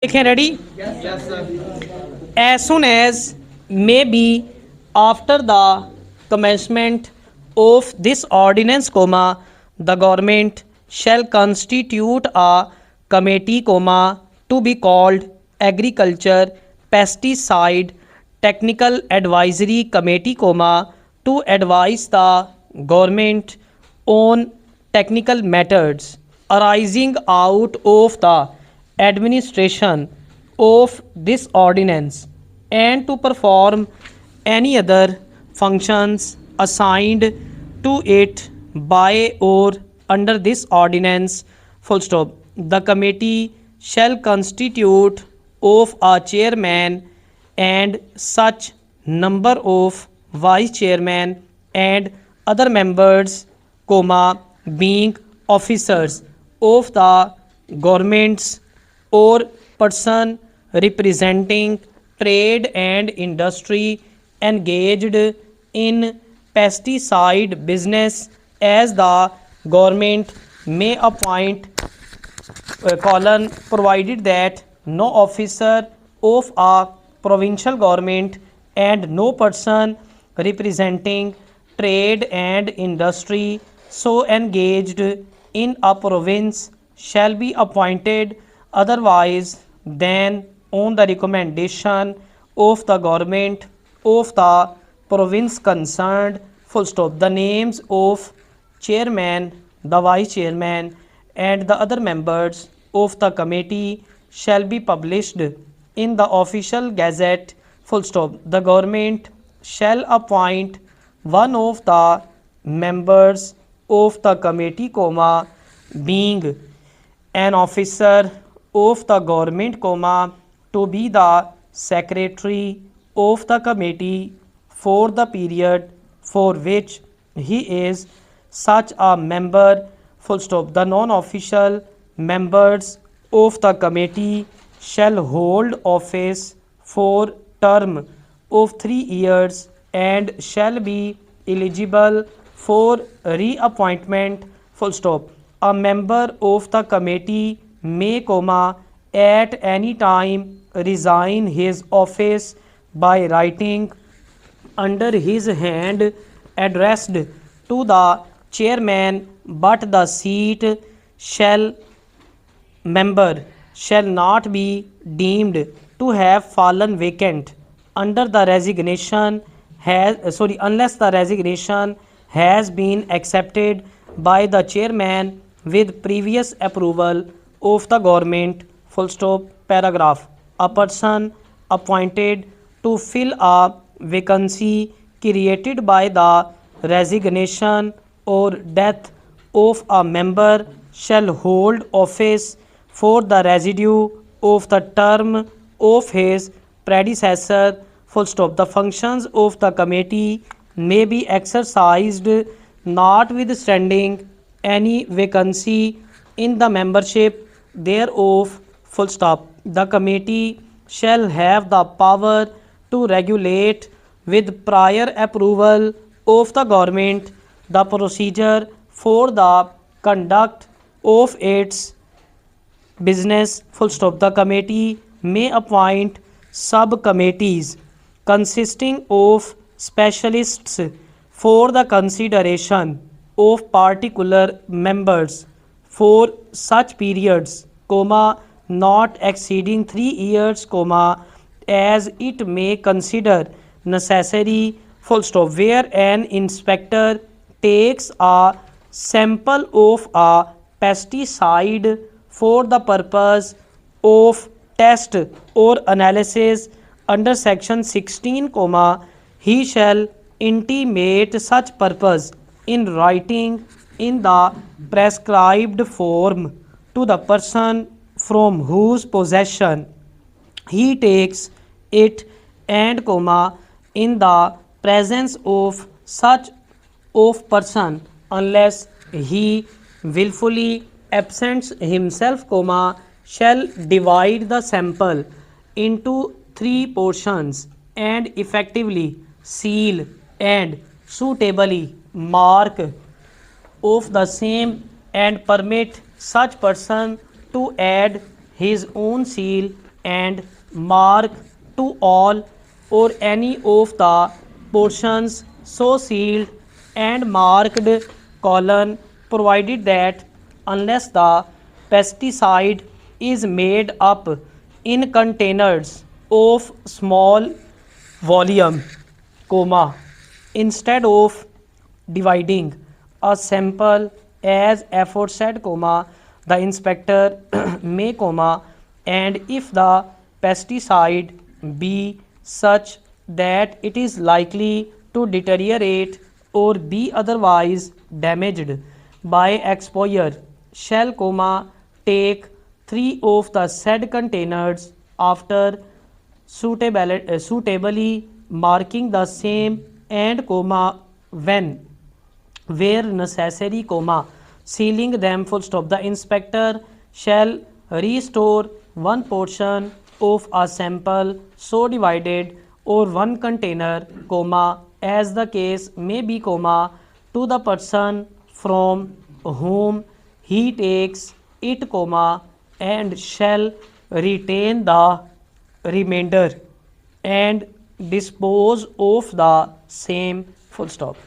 देखें ready as soon as may be after the commencement of this ordinance comma the government shall constitute a committee comma to be called agriculture pesticide technical advisory committee comma to advise the government on technical matters arising out of the administration of this ordinance and to perform any other functions assigned to it by or under this ordinance. Full stop. The committee shall constitute of a chairman and such number of vice chairman and other members, comma, being officers of the governments or person representing trade and industry engaged in pesticide business as the government may appoint colon provided that no officer of a provincial government and no person representing trade and industry so engaged in a province shall be appointed otherwise than on the recommendation of the government of the province concerned. Full stop. The names of chairman, the vice chairman and the other members of the committee shall be published in the official gazette. Full stop. The government shall appoint one of the members of the committee, comma, being an officer of the government, comma, to be the secretary of the committee for the period for which he is such a member. Full stop. The non-official members of the committee shall hold office for term of 3 years and shall be eligible for reappointment. Full stop. A member of the committee may, comma, at any time resign his office by writing under his hand addressed to the chairman, but the seat shall member shall not be deemed to have fallen vacant under the resignation unless the resignation has been accepted by the chairman with previous approval of the government. Full stop. Paragraph. A person appointed to fill a vacancy created by the resignation or death of a member shall hold office for the residue of the term of his predecessor. Full stop. The functions of the committee may be exercised notwithstanding any vacancy in the membership thereof. Full stop. The committee shall have the power to regulate with prior approval of the government the procedure for the conduct of its business. Full stop. The committee may appoint subcommittees consisting of specialists for the consideration of particular members for such periods, comma, not exceeding 3 years, comma, as it may consider necessary. Full stop. Where an inspector takes a sample of a pesticide for the purpose of test or analysis under section 16, comma, he shall intimate such purpose in writing in the prescribed form to the person from whose possession he takes it and, comma, in the presence of such of person unless he willfully absents himself, comma, shall divide the sample into 3 portions and effectively seal and suitably mark of the same and permit such person to add his own seal and mark to all or any of the portions so sealed and marked colon provided that unless the pesticide is made up in containers of small volume, comma, instead of dividing a sample as aforesaid, comma, the inspector may, comma, and if the pesticide be such that it is likely to deteriorate or be otherwise damaged by exposure, shall, comma, take 3 of the said containers after suitably marking the same and, comma, when where necessary, comma, sealing them, full stop. The inspector shall restore one portion of a sample so divided or one container, comma, as the case may be, comma, to the person from whom he takes it, comma, and shall retain the remainder and dispose of the same, full stop.